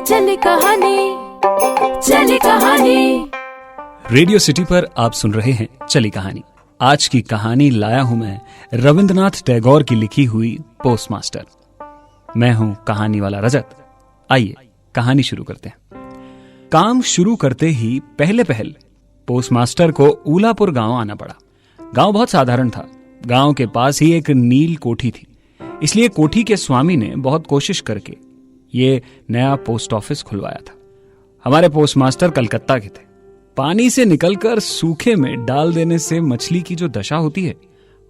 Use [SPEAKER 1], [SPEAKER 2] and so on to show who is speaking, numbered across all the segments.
[SPEAKER 1] चले कहानी, चले कहानी।
[SPEAKER 2] रेडियो सिटी पर आप सुन रहे हैं चली कहानी। आज की कहानी लाया हूं मैं रविंद्रनाथ टैगोर की लिखी हुई पोस्टमास्टर। मैं हूं कहानी वाला रजत। आइए कहानी शुरू करते हैं। काम शुरू करते ही पहले पोस्टमास्टर को ऊलापुर गांव आना पड़ा। गांव बहुत साधारण था। गांव के पास ही एक नील कोठी थी, इसलिए कोठी के स्वामी ने बहुत कोशिश करके ये नया पोस्ट ऑफिस खुलवाया था। हमारे पोस्टमास्टर कलकत्ता के थे। पानी से निकलकर सूखे में डाल देने से मछली की जो दशा होती है,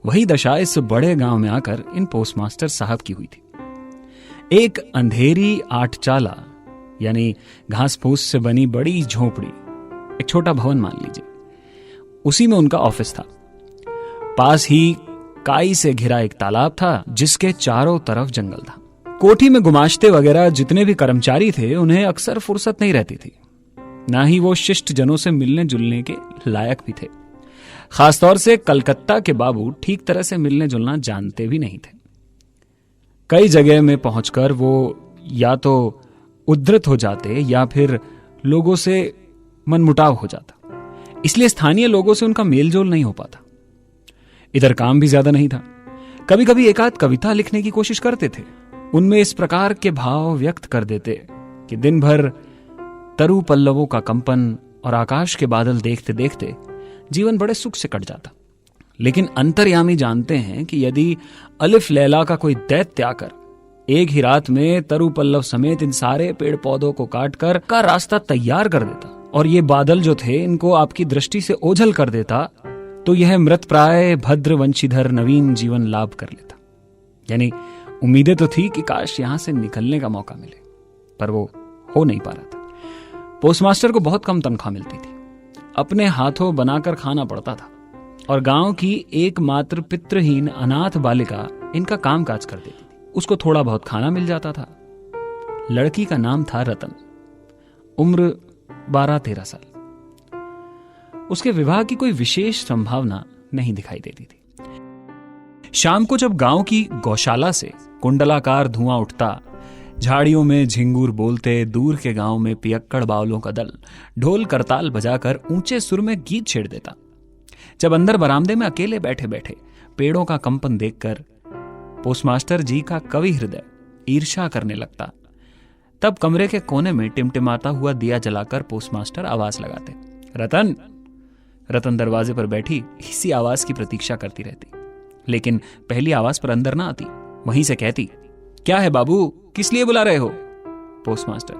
[SPEAKER 2] वही दशा इस बड़े गांव में आकर इन पोस्टमास्टर साहब की हुई थी। एक अंधेरी 8 चाला यानी घास फूस से बनी बड़ी झोपड़ी, एक छोटा भवन मान लीजिए, उसी में उनका ऑफिस था। पास ही काई से घिरा एक तालाब था जिसके चारों तरफ जंगल था। कोठी में गुमाश्ते वगैरह जितने भी कर्मचारी थे, उन्हें अक्सर फुर्सत नहीं रहती थी, ना ही वो शिष्ट जनों से मिलने जुलने के लायक भी थे। खासतौर से कलकत्ता के बाबू ठीक तरह से मिलने जुलना जानते भी नहीं थे। कई जगह में पहुंचकर वो या तो उद्धृत हो जाते या फिर लोगों से मनमुटाव हो जाता, इसलिए स्थानीय लोगों से उनका मेलजोल नहीं हो पाता। इधर काम भी ज्यादा नहीं था। कभी कभी एक आध कविता लिखने की कोशिश करते थे। उनमें इस प्रकार के भाव व्यक्त कर देते कि दिन भर तरु पल्लवों का कंपन और आकाश के बादल देखते देखते जीवन बड़े सुख से कट जाता। लेकिन अंतर्यामी जानते हैं कि यदि अलिफ लैला का कोई दैत्य आकर एक ही रात में तरु पल्लव समेत इन सारे पेड़ पौधों को काटकर का रास्ता तैयार कर देता और ये बादल जो थे इनको आपकी दृष्टि से ओझल कर देता, तो यह मृत प्राय भद्र वंशीधर नवीन जीवन लाभ कर लेता। यानी उम्मीदें तो थी कि काश यहां से निकलने का मौका मिले, पर वो हो नहीं पा रहा था। पोस्टमास्टर को बहुत कम तनख्वाह मिलती थी, अपने हाथों बनाकर खाना पड़ता था और गांव की एकमात्र पितृहीन अनाथ बालिका इनका कामकाज कर देती थी। उसको थोड़ा बहुत खाना मिल जाता था। लड़की का नाम था रतन, उम्र 12-13 साल। उसके विवाह की कोई विशेष संभावना नहीं दिखाई देती थी। शाम को जब गांव की गौशाला से कुंडलाकार धुआं उठता, झाड़ियों में झिंगूर बोलते, दूर के गांव में पियक्कड़ बावलों का दल ढोल करताल बजाकर ऊंचे सुर में गीत छेड़ देता, जब अंदर बरामदे में अकेले बैठे बैठे पेड़ों का कंपन देखकर पोस्टमास्टर जी का कवि हृदय ईर्ष्या करने लगता, तब कमरे के कोने में टिमटिमाता हुआ दिया जलाकर पोस्टमास्टर आवाज लगाते, रतन। रतन दरवाजे पर बैठी इसी आवाज की प्रतीक्षा करती रहती, लेकिन पहली आवाज पर अंदर ना आती। वहीं से कहती, क्या है बाबू, किस लिए बुला रहे हो? पोस्टमास्टर,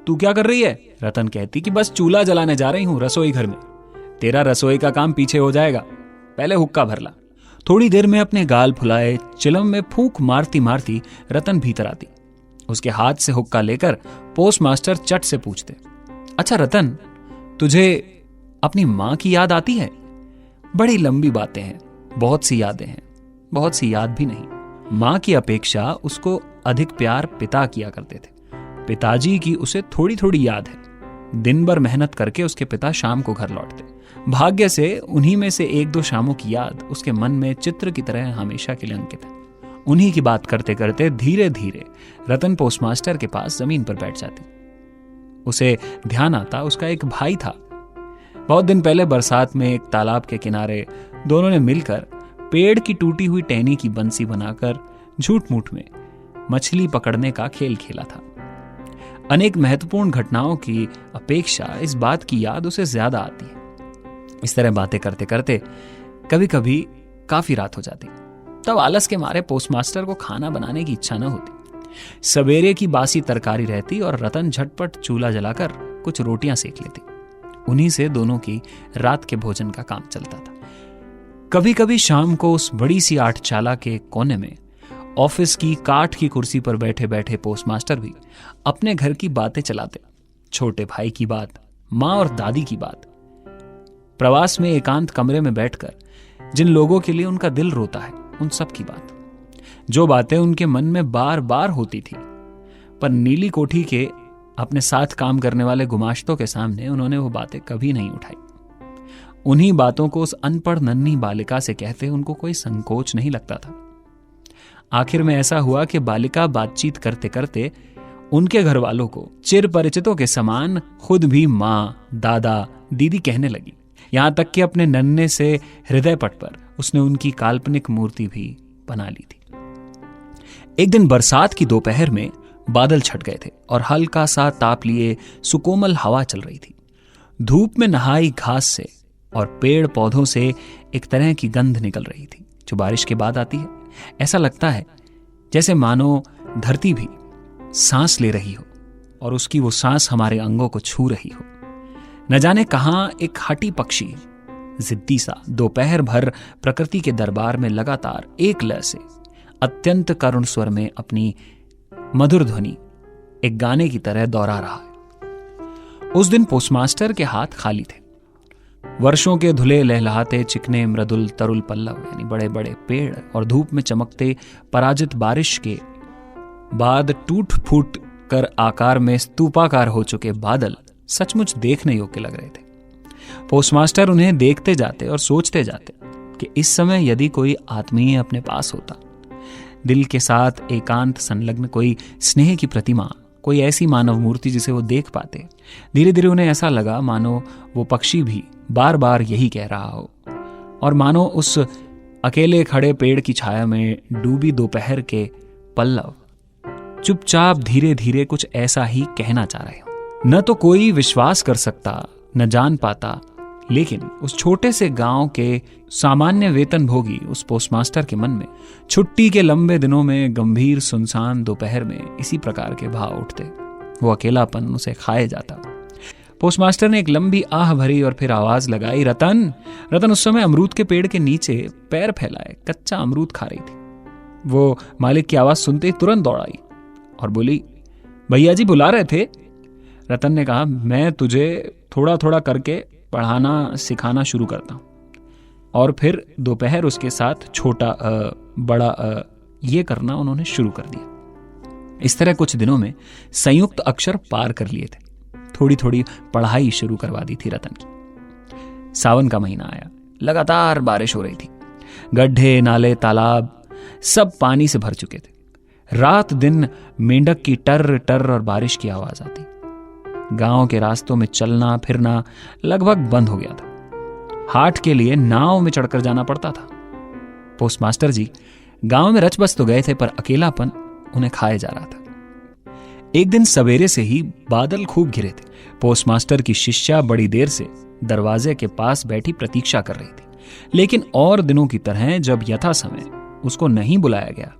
[SPEAKER 2] तू क्या कर रही है? रतन कहती कि बस चूल्हा जलाने जा रही हूं रसोई घर में। तेरा रसोई का काम पीछे हो जाएगा, पहले हुक्का भर ला। थोड़ी देर में अपने गाल फुलाए चिलम में फूंक मारती मारती रतन भीतर आती। उसके हाथ से हुक्का लेकर पोस्टमास्टर चट से पूछते, अच्छा रतन, तुझे अपनी मां की याद आती है? बड़ी लंबी बातें हैं, बहुत सी यादें हैं, बहुत सी याद भी नहीं। मां की अपेक्षा उसको अधिक प्यार पिता किया करते थे। पिताजी की उसे थोड़ी थोड़ी याद है। दिन भर मेहनत करके उसके पिता शाम को घर लौटते। भाग्य से उन्हीं में से 1-2 शामों की याद उसके मन में चित्र की तरह हमेशा के लिए अंकित है। उन्हीं की बात करते करते धीरे धीरे रतन पोस्टमास्टर के पास जमीन पर बैठ जाती। उसे ध्यान आता उसका एक भाई था। बहुत दिन पहले बरसात में एक तालाब के किनारे दोनों ने मिलकर पेड़ की टूटी हुई टहनी की बंसी बनाकर झूठ मूठ में मछली पकड़ने का खेल खेला था। अनेक महत्वपूर्ण घटनाओं की अपेक्षा इस बात की याद उसे ज्यादा आती है। इस तरह बातें करते करते कभी कभी काफी रात हो जाती, तब आलस के मारे पोस्टमास्टर को खाना बनाने की इच्छा न होती। सवेरे की बासी तरकारी रहती और रतन झटपट चूल्हा जलाकर कुछ रोटियां सेक लेती। उन्हीं से दोनों की रात के भोजन का काम चलता था। कभी कभी शाम को उस बड़ी सी 8 चाला के कोने में ऑफिस की काठ की कुर्सी पर बैठे बैठे पोस्टमास्टर भी अपने घर की बातें चलाते। छोटे भाई की बात, मां और दादी की बात, प्रवास में एकांत कमरे में बैठकर जिन लोगों के लिए उनका दिल रोता है उन सब की बात, जो बातें उनके मन में बार बार होती थी, पर नीली कोठी के अपने साथ काम करने वाले गुमाश्तों के सामने उन्होंने वो बातें कभी नहीं उठाई। उन्हीं बातों को उस अनपढ़ नन्ही बालिका से कहते उनको कोई संकोच नहीं लगता था। आखिर में ऐसा हुआ कि बालिका बातचीत करते करते उनके घर वालों को चिर परिचितों के समान खुद भी माँ, दादा, दीदी कहने लगी। यहां तक कि अपने नन्हे से हृदय पट पर उसने उनकी काल्पनिक मूर्ति भी बना ली थी। एक दिन बरसात की दोपहर में बादल छट गए थे और हल्का सा ताप लिए सुकोमल हवा चल रही थी। धूप में नहाई घास से और पेड़ पौधों से एक तरह की गंध निकल रही थी जो बारिश के बाद आती है। ऐसा लगता है जैसे मानो धरती भी सांस ले रही हो और उसकी वो सांस हमारे अंगों को छू रही हो। न जाने कहां एक हठी पक्षी जिद्दी सा दोपहर भर प्रकृति के दरबार में लगातार एक लय से अत्यंत करुण स्वर में अपनी मधुर ध्वनि एक गाने की तरह दोहरा रहा है। उस दिन पोस्टमास्टर के हाथ खाली थे। वर्षों के धुले लहलहाते चिकने मृदुल तरुल पल्लव यानी बड़े बड़े पेड़ और धूप में चमकते पराजित बारिश के बाद टूट फूट कर आकार में स्तूपाकार हो चुके बादल सचमुच देखने योग्य लग रहे थे। पोस्टमास्टर उन्हें देखते जाते और सोचते जाते कि इस समय यदि कोई आत्मीय अपने पास होता, दिल के साथ एकांत संलग्न कोई स्नेह की प्रतिमा, कोई ऐसी मानव मूर्ति जिसे वो देख पाते। धीरे धीरे उन्हें ऐसा लगा मानो वो पक्षी भी बार बार यही कह रहा हो और मानो उस अकेले खड़े पेड़ की छाया में डूबी दोपहर के पल्लव चुपचाप धीरे धीरे कुछ ऐसा ही कहना चाह रहे हो। न तो कोई विश्वास कर सकता, न जान पाता, लेकिन उस छोटे से गांव के सामान्य वेतनभोगी उस पोस्टमास्टर के मन में छुट्टी के लंबे दिनों में गंभीर सुनसान दोपहर में इसी प्रकार के भाव उठते। वो अकेलापन उसे खाए जाता। पोस्टमास्टर ने एक लंबी आह भरी और फिर आवाज लगाई, रतन। रतन उस समय अमरूद के पेड़ के नीचे पैर फैलाए कच्चा अमरूद खा रही थी। वो मालिक की आवाज सुनते ही तुरंत दौड़ आई और बोली, भैया जी बुला रहे थे। रतन ने कहा, मैं तुझे थोड़ा थोड़ा करके पढ़ाना सिखाना शुरू करता हूं। और फिर दोपहर उसके साथ छोटा बड़ा ये करना उन्होंने शुरू कर दिया। इस तरह कुछ दिनों में संयुक्त अक्षर पार कर लिए थे। थोड़ी थोड़ी पढ़ाई शुरू करवा दी थी रतन की। सावन का महीना आया। लगातार बारिश हो रही थी। गड्ढे, नाले, तालाब सब पानी से भर चुके थे। रात दिन मेंढक की टर टर और बारिश की आवाज आती। गांव के रास्तों में चलना फिरना लगभग बंद हो गया था। हाट के लिए नाव में चढ़कर जाना पड़ता था। पोस्टमास्टर जी गांव में रच बस तो गए थे, पर अकेलापन उन्हें खाए जा रहा था। एक दिन सवेरे से ही बादल खूब घिरे थे। पोस्टमास्टर की शिष्या बड़ी देर से दरवाजे के पास बैठी प्रतीक्षा कर रही थी, लेकिन और दिनों की तरह जब यथा समय उसको नहीं बुलाया गया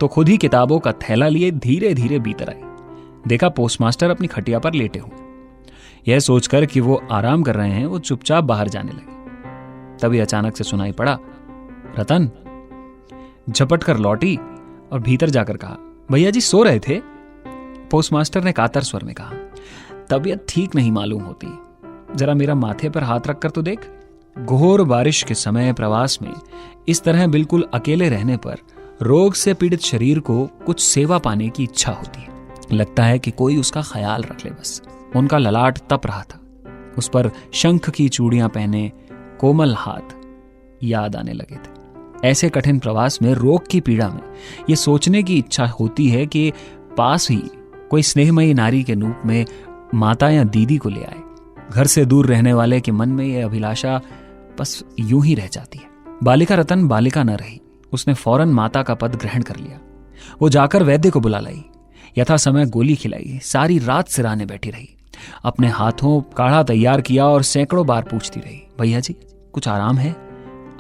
[SPEAKER 2] तो खुद ही किताबों का थैला लिए धीरे धीरे भीतर आई। देखा पोस्टमास्टर अपनी खटिया पर लेटे हुए। यह सोचकर कि वो आराम कर रहे हैं, वो चुपचाप बाहर जाने लगे। तभी अचानक से सुनाई पड़ा, रतन। झपट कर लौटी और भीतर जाकर कहा, भैया जी सो रहे थे। पोस्टमास्टर ने कातर स्वर में कहा, तबीयत ठीक नहीं मालूम होती, जरा मेरा माथे पर हाथ रखकर तो देख। घोर बारिश के समय प्रवास में इस तरह बिल्कुल अकेले रहने पर रोग से पीड़ित शरीर को कुछ सेवा पाने की इच्छा होती है। लगता है कि कोई उसका ख्याल रख ले बस। उनका ललाट तप रहा था। उस पर शंख की चूड़ियां पहने कोमल हाथ याद आने लगे थे। ऐसे कठिन प्रवास में रोग की पीड़ा में ये सोचने की इच्छा होती है कि पास ही कोई स्नेहमयी नारी के रूप में माता या दीदी को ले आए। घर से दूर रहने वाले के मन में यह अभिलाषा बस यूं ही रह जाती है। बालिका रतन बालिका न रही। उसने फौरन माता का पद ग्रहण कर लिया। वो जाकर वैद्य को बुला लाई। यथा समय गोली खिलाई। सारी रात सिराने बैठी रही। अपने हाथों काढ़ा तैयार किया और सैकड़ों बार पूछती रही, भैया जी कुछ आराम है?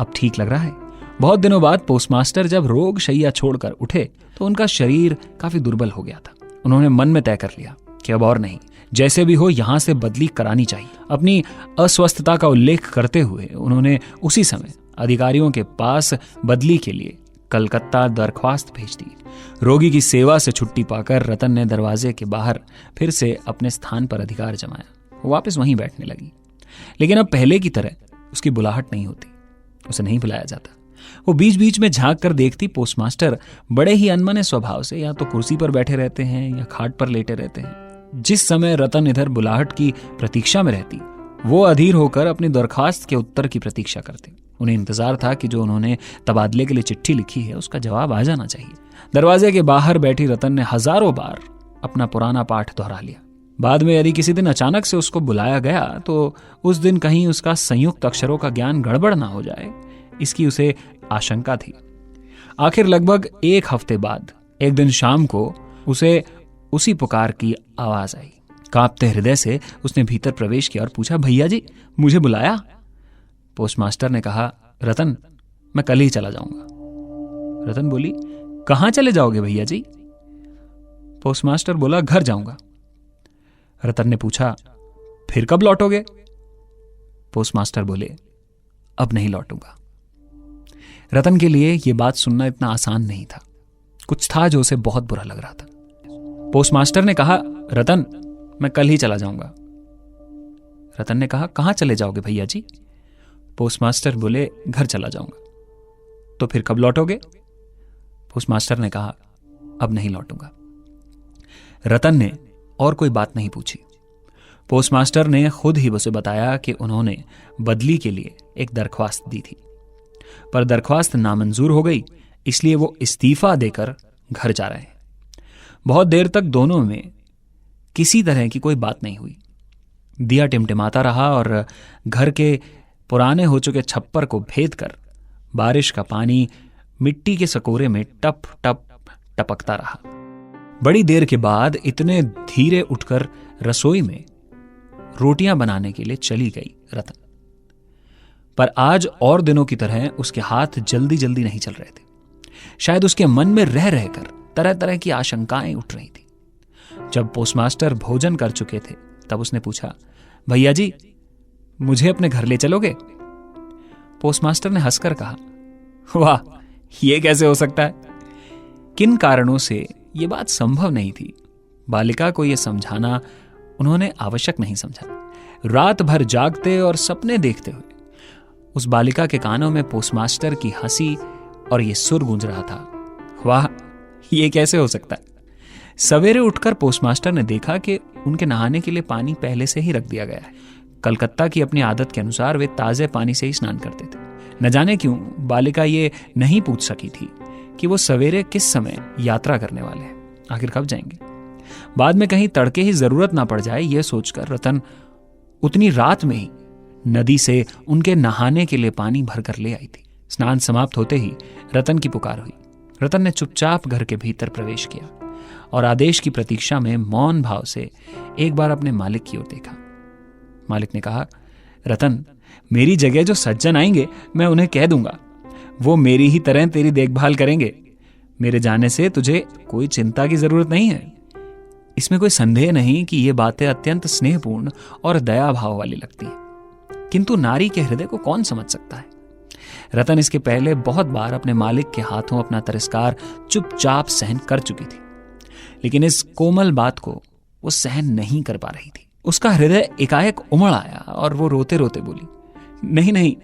[SPEAKER 2] अब ठीक लग रहा है? बहुत दिनों बाद पोस्टमास्टर जब रोग शैया छोड़कर उठे तो उनका शरीर काफी दुर्बल हो गया था। उन्होंने मन में तय कर लिया कि अब और नहीं, जैसे भी हो यहां से बदली करानी चाहिए। अपनी अस्वस्थता का उल्लेख करते हुए उन्होंने उसी समय अधिकारियों के पास बदली के लिए कलकत्ता दरख्वास्त भेज दी। रोगी की सेवा से छुट्टी पाकर रतन ने दरवाजे के बाहर फिर से अपने स्थान पर अधिकार जमाया। वो वापस वहीं बैठने लगी। लेकिन अब पहले की तरह उसकी बुलाहट नहीं होती। उसे नहीं बुलाया जाता। वो बीच बीच में झांक कर देखती पोस्टमास्टर बड़े ही अनमने स्वभाव से या तो कुर्सी पर बैठे रहते हैं या खाट पर लेटे रहते हैं। जिस समय रतन इधर बुलाहट की प्रतीक्षा में रहती, वो अधीर होकर अपनी दरखास्त के उत्तर की प्रतीक्षा करते। उन्हें इंतजार था कि जो उन्होंने तबादले के लिए चिट्ठी लिखी है उसका जवाब आ जाना चाहिए। दरवाजे के बाहर बैठी रतन ने हजारों बार अपना पुराना पाठ दोहरा लिया। बाद में यदि किसी दिन अचानक से उसको बुलाया गया तो उस दिन कहीं उसका संयुक्त अक्षरों का ज्ञान गड़बड़ ना हो जाए, इसकी उसे आशंका थी। आखिर लगभग 1 हफ्ते बाद एक दिन शाम को उसे उसी पुकार की आवाज आई। कांपते हृदय से उसने भीतर प्रवेश किया और पूछा, भैया जी मुझे बुलाया? पोस्टमास्टर ने कहा, रतन मैं कल ही चला जाऊंगा। रतन बोली, कहां चले जाओगे भैया जी? पोस्टमास्टर बोला, घर जाऊंगा। रतन ने पूछा, फिर कब लौटोगे? पोस्टमास्टर बोले, अब नहीं लौटूंगा। रतन के लिए यह बात सुनना इतना आसान नहीं था। कुछ था जो उसे बहुत बुरा लग रहा था। पोस्टमास्टर ने कहा, रतन मैं कल ही चला जाऊंगा। रतन ने कहा, कहां चले जाओगे भैया जी? पोस्टमास्टर बोले, घर चला जाऊंगा। तो फिर कब लौटोगे? पोस्टमास्टर ने कहा, अब नहीं लौटूंगा। रतन ने और कोई बात नहीं पूछी। पोस्टमास्टर ने खुद ही उसे बताया कि उन्होंने बदली के लिए एक दरख्वास्त दी थी, पर दरख्वास्त नामंजूर हो गई, इसलिए वो इस्तीफा देकर घर जा रहे हैं। बहुत देर तक दोनों में किसी तरह की कोई बात नहीं हुई। दिया टिमटिमाता रहा और घर के पुराने हो चुके छप्पर को भेद कर बारिश का पानी मिट्टी के सकोरे में टप टप टपकता रहा। बड़ी देर के बाद इतने धीरे उठकर रसोई में रोटियां बनाने के लिए चली गई रतन। पर आज और दिनों की तरह उसके हाथ जल्दी जल्दी नहीं चल रहे थे। शायद उसके मन में रह रहकर तरह तरह की आशंकाएं उठ रही थी। जब पोस्टमास्टर भोजन कर चुके थे तब उसने पूछा, भैया जी मुझे अपने घर ले चलोगे? पोस्टमास्टर ने हंसकर कहा, वाह ये कैसे हो सकता है? किन कारणों से यह बात संभव नहीं थी, बालिका को यह समझाना उन्होंने आवश्यक नहीं समझा। रात भर जागते और सपने देखते हुए उस बालिका के कानों में पोस्टमास्टर की हंसी और यह सुर गूंज रहा था, वाह ये कैसे हो सकता है? सवेरे उठकर पोस्टमास्टर ने देखा कि उनके नहाने के लिए पानी पहले से ही रख दिया गया है। कलकत्ता की अपनी आदत के अनुसार वे ताजे पानी से ही स्नान करते थे। न जाने क्यों बालिका ये नहीं पूछ सकी थी कि वो सवेरे किस समय यात्रा करने वाले हैं, आखिर कब जाएंगे। बाद में कहीं तड़के ही जरूरत ना पड़ जाए, यह सोचकर रतन उतनी रात में ही नदी से उनके नहाने के लिए पानी भरकर ले आई थी। स्नान समाप्त होते ही रतन की पुकार हुई। रतन ने चुपचाप घर के भीतर प्रवेश किया और आदेश की प्रतीक्षा में मौन भाव से एक बार अपने मालिक की ओर देखा। मालिक ने कहा, रतन मेरी जगह जो सज्जन आएंगे मैं उन्हें कह दूंगा, वो मेरी ही तरह तेरी देखभाल करेंगे। मेरे जाने से तुझे कोई चिंता की जरूरत नहीं है। इसमें कोई संदेह नहीं कि ये बातें अत्यंत स्नेहपूर्ण और दया भाव वाली लगती है, किंतु नारी के हृदय को कौन समझ सकता है। रतन इसके पहले बहुत बार अपने मालिक के हाथों अपना तिरस्कार चुपचाप सहन कर चुकी थी, लेकिन इस कोमल बात को वो सहन नहीं कर पा रही थी। उसका हृदय एकाएक उमड़ आया और वो रोते रोते बोली, नहीं नहीं,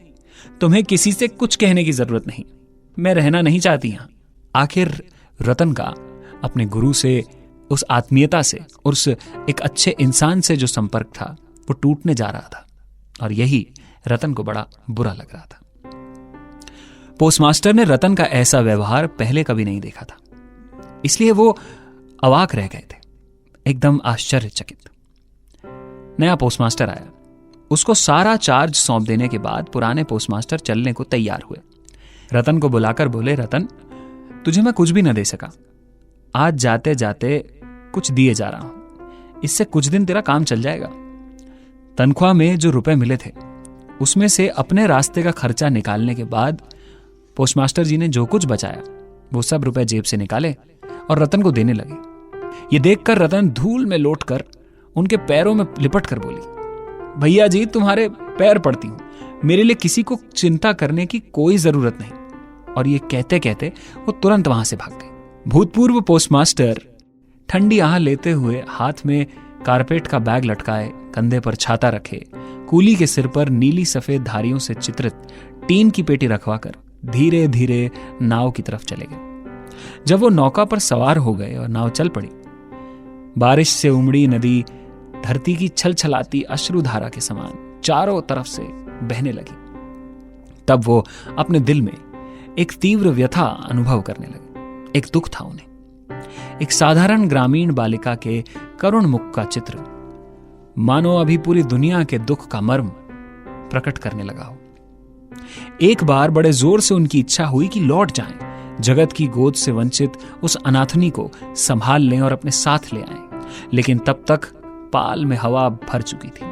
[SPEAKER 2] तुम्हें किसी से कुछ कहने की जरूरत नहीं, मैं रहना नहीं चाहती यहां। आखिर रतन का अपने गुरु से, उस आत्मीयता से, उस एक अच्छे इंसान से जो संपर्क था वो टूटने जा रहा था और यही रतन को बड़ा बुरा लग रहा था। पोस्टमास्टर ने रतन का ऐसा व्यवहार पहले कभी नहीं देखा था, इसलिए वो अवाक रह गए थे, एकदम आश्चर्यचकित। नया पोस्टमास्टर आया। उसको सारा चार्ज सौंप देने के बाद पुराने पोस्टमास्टर चलने को तैयार हुए। रतन को बुलाकर बोले, रतन तुझे मैं कुछ भी न दे सका, आज जाते जाते कुछ दिए जा रहा हूं, इससे कुछ दिन तेरा काम चल जाएगा। तनख्वाह में जो रुपए मिले थे उसमें से अपने रास्ते का खर्चा निकालने के बाद पोस्टमास्टर जी ने जो कुछ बचाया वो सब रुपए जेब से निकाले और रतन को देने लगे। ये देखकर रतन धूल में लौटकर उनके पैरों में लिपट कर बोली, भैया जी तुम्हारे पैर पड़ती हूं, मेरे लिए किसी को चिंता करने की कोई जरूरत नहीं। और ये कहते कहते वो तुरंत वहां से भाग गए। भूतपूर्व पोस्टमास्टर ठंडी आह लेते हुए हाथ में कारपेट का बैग लटकाए, कंधे पर छाता रखे, कूली के सिर पर नीली सफेद धारियों से चित्रित टीन की पेटी रखवाकर धीरे धीरे नाव की तरफ चले गए। जब वो नौका पर सवार हो गए और नाव चल पड़ी, बारिश से उमड़ी नदी धरती की छलछलाती अश्रुधारा के समान चारों तरफ से बहने लगी। तब वो अपने दिल में एक तीव्र व्यथा अनुभव करने लगे। एक दुख था उन्हें, एक साधारण ग्रामीण बालिका के करुण मुख का चित्र मानो अभी पूरी दुनिया के दुख का मर्म प्रकट करने लगा हो। एक बार बड़े जोर से उनकी इच्छा हुई कि लौट जाएं, जगत की गोद से वंचित उस अनाथनी को संभाल लें और अपने साथ ले आएं। लेकिन तब तक पाल में हवा भर चुकी थी,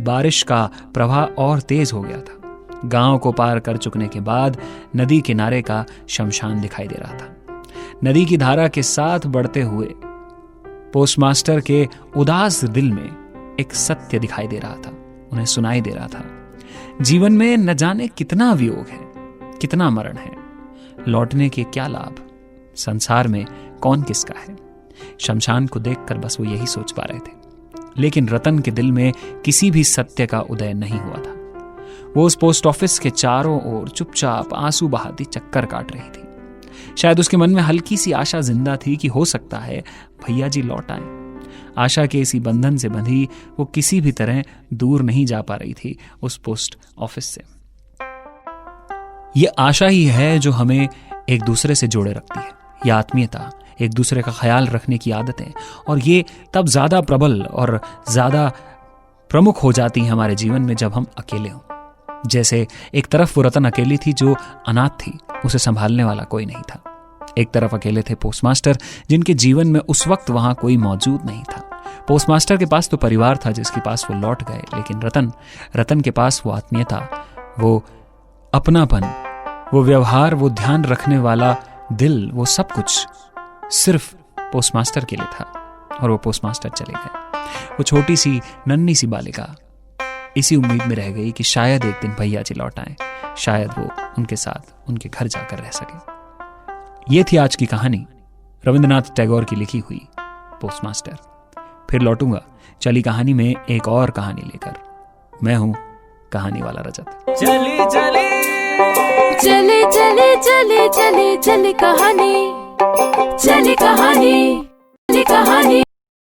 [SPEAKER 2] बारिश का प्रवाह और तेज हो गया था। गांव को पार कर चुकने के बाद नदी किनारे का शमशान दिखाई दे रहा था। नदी की धारा के साथ बढ़ते हुए पोस्टमास्टर के उदास दिल में एक सत्य दिखाई दे रहा था, उन्हें सुनाई दे रहा था। जीवन में न जाने कितना वियोग है, कितना मरण है, लौटने के क्या लाभ, संसार में कौन किसका है। शमशान को देखकर बस वो यही सोच पा रहे थे। लेकिन रतन के दिल में किसी भी सत्य का उदय नहीं हुआ था। वो उस पोस्ट ऑफिस के चारों ओर चुपचाप आंसू बहाती चक्कर काट रही थी। शायद उसके मन में हल्की सी आशा जिंदा थी कि हो सकता है भैया जी लौट आए। आशा के इसी बंधन से बंधी वो किसी भी तरह दूर नहीं जा पा रही थी उस पोस्ट ऑफिस से। ये आशा ही है जो हमें एक दूसरे से जोड़े रखती है, ये आत्मीयता, एक दूसरे का ख्याल रखने की आदतें, और ये तब ज्यादा प्रबल और ज्यादा प्रमुख हो जाती हैं हमारे जीवन में जब हम अकेले हों। जैसे एक तरफ वो रतन अकेली थी जो अनाथ थी, उसे संभालने वाला कोई नहीं था। एक तरफ अकेले थे पोस्टमास्टर, जिनके जीवन में उस वक्त वहां कोई मौजूद नहीं था। पोस्टमास्टर के पास तो परिवार था जिसके पास वो लौट गए, लेकिन रतन के पास वो आत्मीयता, वो अपनापन, वो व्यवहार, वो ध्यान रखने वाला दिल, वो सब कुछ सिर्फ पोस्टमास्टर के लिए था। और वो पोस्टमास्टर चले गए। वो छोटी सी नन्ही सी बालिका इसी उम्मीद में रह गई कि शायद एक दिन भैया जी लौट आए, शायद वो उनके साथ उनके घर जाकर रह सके। ये थी आज की कहानी, रविंद्रनाथ टैगोर की लिखी हुई पोस्टमास्टर। फिर लौटूंगा चली कहानी में एक और कहानी लेकर। मैं हूं कहानी वाला रजत।
[SPEAKER 1] चले चले चले चले चले चले चले कहानी, चले कहानी, चले कहानी।